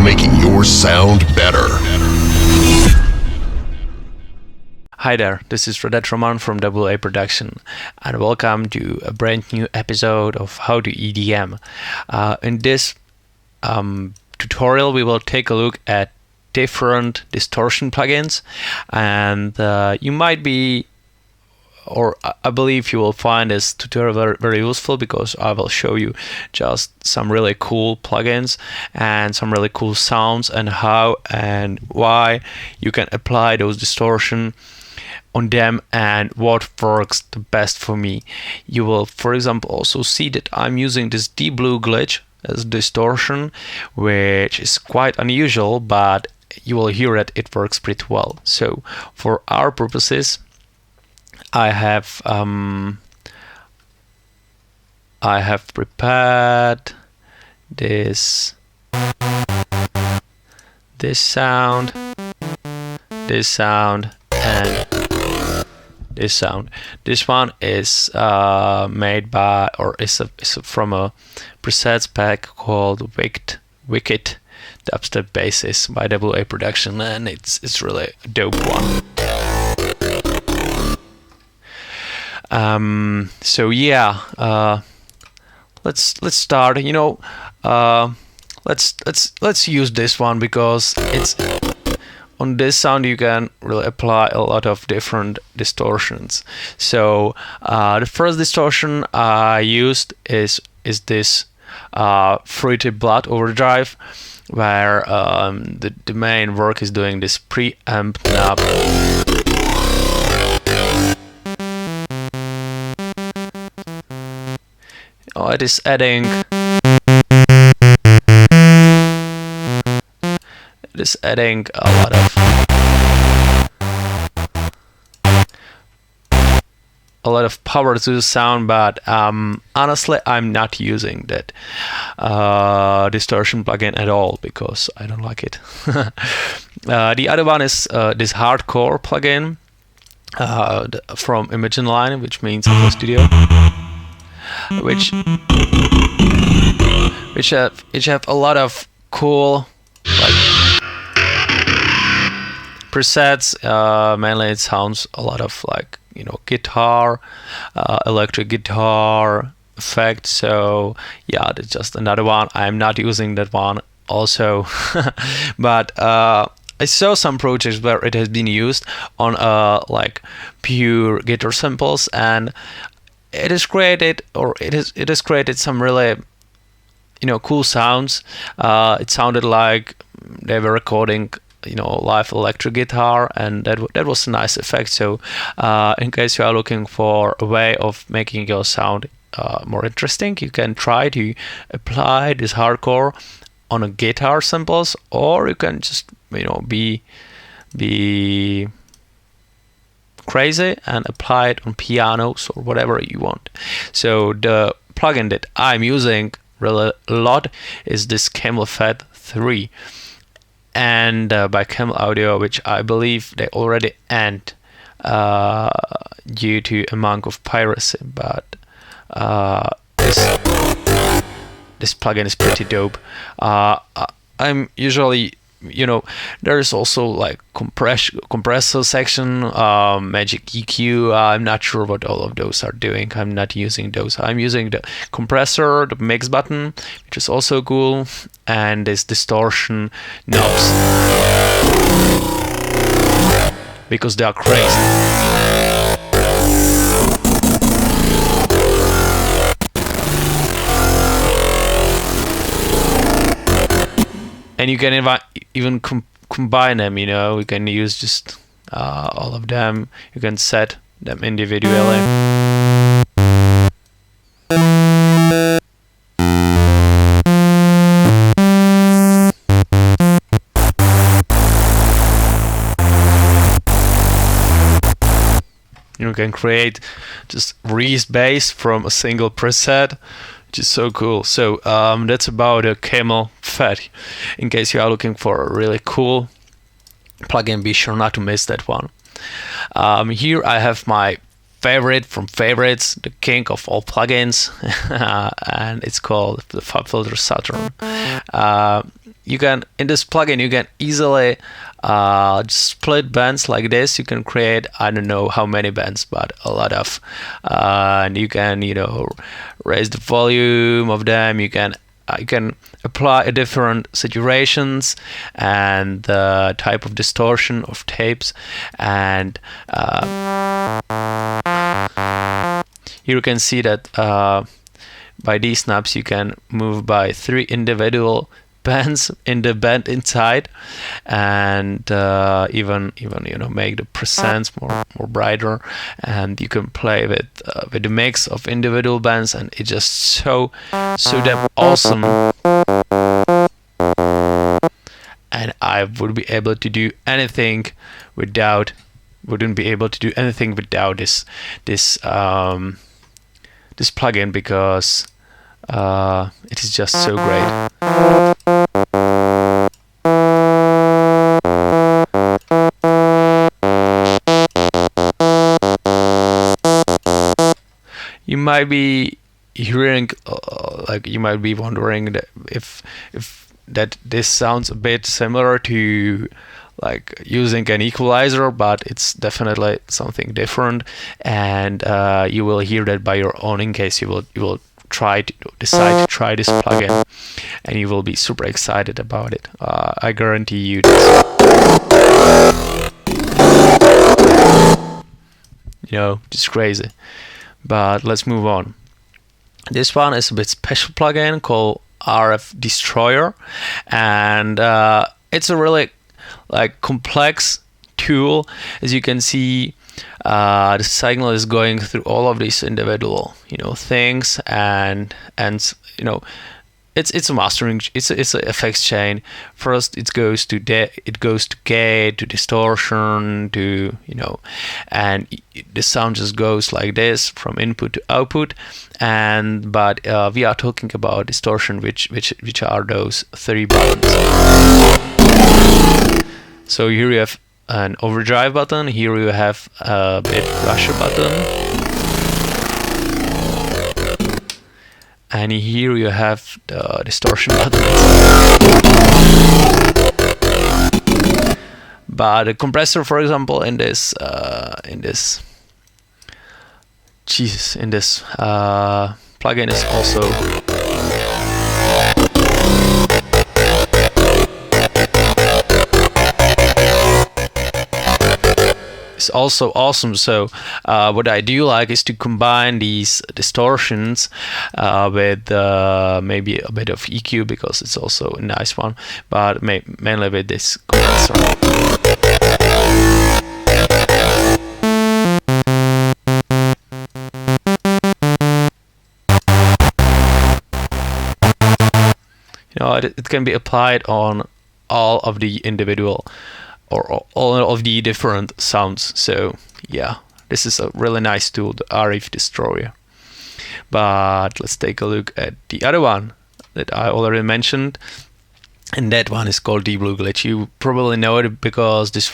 making your sound better. Hi there, this is Redet Roman from AA Production, and welcome to a brand new episode of How to EDM. In this tutorial, we will take a look at different distortion plugins, and you might be, or I believe you will find this tutorial very, very useful, because I will show you just some really cool plugins and some really cool sounds and how and why you can apply those distortion on them and what works the best for me. You will, for example, also see that I'm using this deep blue glitch as distortion, which is quite unusual, but you will hear that it works pretty well. So for our purposes, I have prepared this sound, and this sound. This one is made by, or is from a presets pack called Wicked Dubstep Bases by AA Production, and it's really a dope one. So yeah, let's start. Let's use this one because it's on this sound you can really apply a lot of different distortions. So the first distortion I used is this Fruity Blood Overdrive, where the main work is doing this preamp knob. It is adding a lot of power to the sound, but honestly I'm not using that distortion plugin at all because I don't like it. The other one is this hardcore plugin from Imagine Line, which means FL Studio, which have a lot of cool presets. Mainly it sounds a lot of guitar, electric guitar effect. So yeah, that's just another one. I'm not using that one also. But I saw some projects where it has been used on pure guitar samples, and it has created some really cool sounds. It sounded like they were recording live electric guitar, and that was a nice effect. So in case you are looking for a way of making your sound more interesting, you can try to apply this hardcore on a guitar samples, or you can just be crazy and apply it on pianos or whatever you want. So the plugin that I'm using really a lot is this Camel Fat 3, and by Camel Audio, which I believe they already end due to amount of piracy, but this plugin is pretty dope. I'm usually there is also compressor section, Magic EQ. I'm not sure what all of those are doing. I'm not using those. I'm using the compressor, the mix button, which is also cool, and this distortion knobs, because they are crazy. And you can even combine them, you can use just all of them. You can set them individually. You can create just raised bass from a single preset, which is so cool. So that's about a Camel Fat. In case you are looking for a really cool plugin, be sure not to miss that one. Here I have my favorite from favorites, the king of all plugins, and it's called the FabFilter Saturn. you can, in this plugin, you can easily split bands like this. You can create, I don't know how many bands, but a lot of, and you can, raise the volume of them. You can apply different saturations and the type of distortion of tapes, and here you can see that by these snaps you can move by 3 individual bands in the band inside, and even make the presence more brighter, and you can play with the mix of individual bands, and it's just so damn awesome. And I wouldn't be able to do anything without this plugin, because it is just so great. You might be hearing, you might be wondering that if that this sounds a bit similar to like using an equalizer, but it's definitely something different, and you will hear that by your own in case you will decide to try this plugin, and you will be super excited about it. I guarantee you this. Just crazy. But let's move on. This one is a bit special plugin called RF Destroyer, and it's a really complex tool. As you can see, the signal is going through all of these individual things, and it's a mastering, it's an effects chain. First it goes to gate, to distortion, to and the sound just goes like this from input to output. But we are talking about distortion, which are those 3 buttons. So here you have an overdrive button, here you have a bit crusher button, and here you have the distortion button. But the compressor, for example, in this plugin is also awesome. So what I do like is to combine these distortions with maybe a bit of EQ, because it's also a nice one, but mainly with this compressor. It can be applied on all of the individual or all of the different sounds. So yeah, this is a really nice tool, the RF Destroyer. But let's take a look at the other one that I already mentioned, and that one is called Deep Blue Glitch. You probably know it because this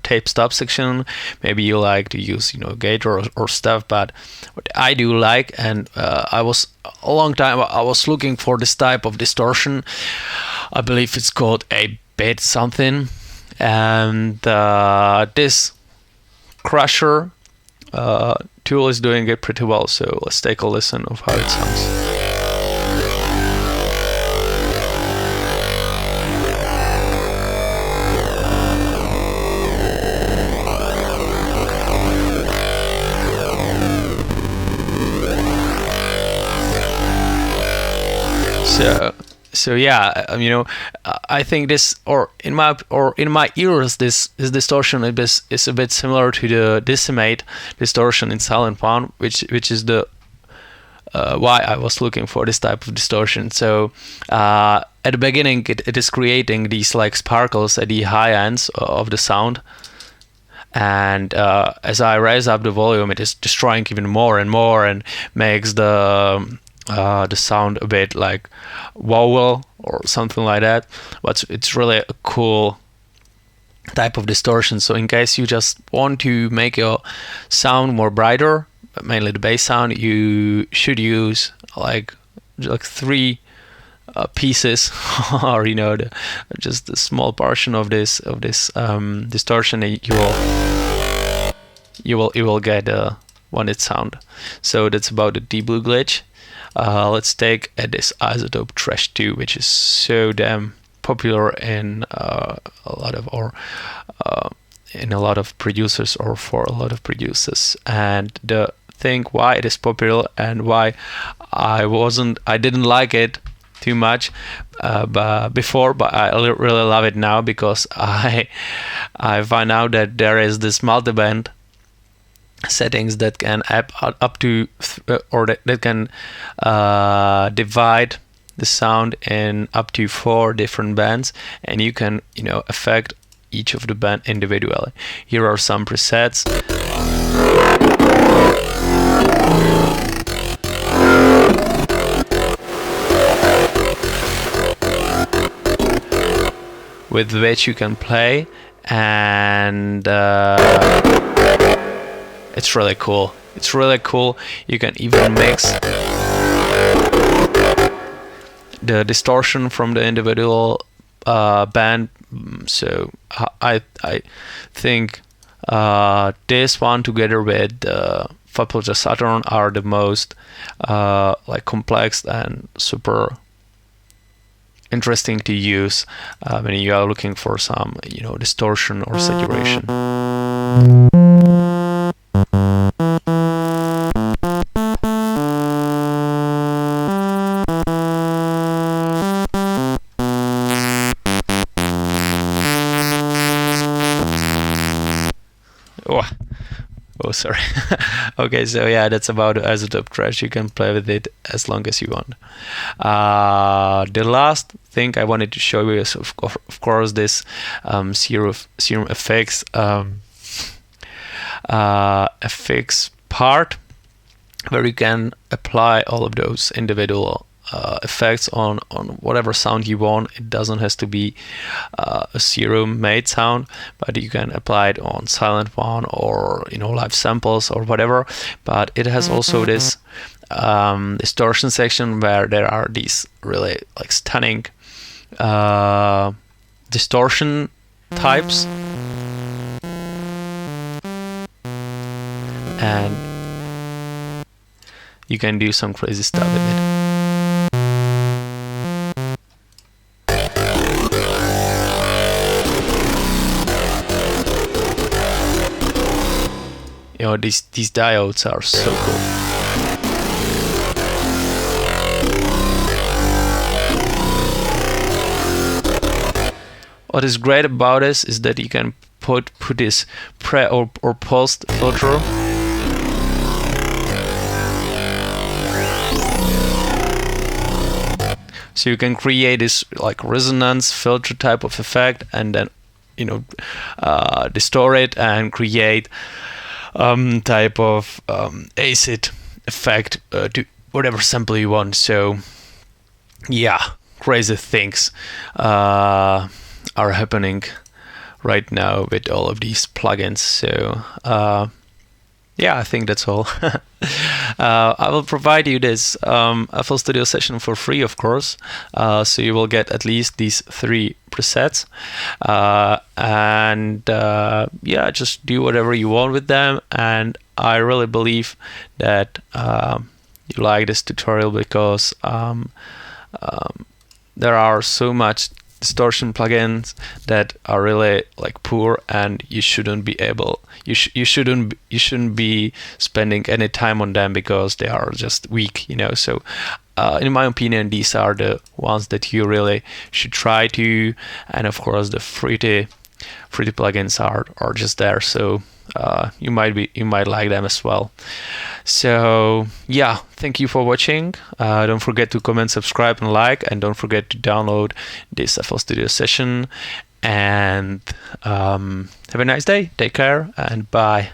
tape stop section, maybe you like to use gate or stuff, but what I do like, and I was a long time I was looking for this type of distortion. I believe it's called a bit something, and this crusher tool is doing it pretty well. So let's take a listen of how it sounds. So yeah, I think this, or in my ears, this distortion is a bit similar to the Decimate distortion in Silent One, which is the why I was looking for this type of distortion. So at the beginning, it is creating these like sparkles at the high ends of the sound, and as I raise up the volume, it is destroying even more and more, and makes the sound a bit like vowel or something like that. But it's really a cool type of distortion. So in case you just want to make your sound more brighter, mainly the bass sound, you should use like 3 pieces or just a small portion of this distortion, you will get a wanted sound. So that's about the deep blue glitch. Let's take this Isotope Trash 2, which is so damn popular in a lot of producers, or for a lot of producers. And the thing why it is popular and why I didn't like it too much before, but I really love it now, because I find out that there is this multiband settings that can up to or that can divide the sound in up to 4 different bands, and you can affect each of the band individually. Here are some presets. With which you can play, and it's really cool. It's really cool. You can even mix the distortion from the individual band. So I think this one together with FLP Saturn are the most complex and super interesting to use when you are looking for some distortion or saturation. Oh, sorry. Okay, so yeah, that's about Isotope Trash. You can play with it as long as you want. The last thing I wanted to show you is, of course, this Serum Effects effects part, where you can apply all of those individual effects on whatever sound you want. It doesn't have to be a Serum made sound, but you can apply it on silent one, or live samples or whatever. But it has also this distortion section where there are these really stunning distortion types, and you can do some crazy stuff with it. These diodes are so cool. What is great about this is that you can put this pre or post filter. So you can create this resonance filter type of effect, and then distort it and create type of acid effect to whatever sample you want. So yeah, crazy things are happening right now with all of these plugins. So yeah, I think that's all. I will provide you this FL Studio session for free, of course, so you will get at least these 3 presets, and yeah, just do whatever you want with them. And I really believe that you like this tutorial, because there are so much distortion plugins that are really poor, and you shouldn't be you shouldn't be spending any time on them, because they are just weak, So in my opinion, these are the ones that you really should try to. And of course, the free plugins are just there, so you might like them as well. So yeah, thank you for watching. Don't forget to comment, subscribe, and like, and don't forget to download this FL Studio session. And have a nice day. Take care, and bye.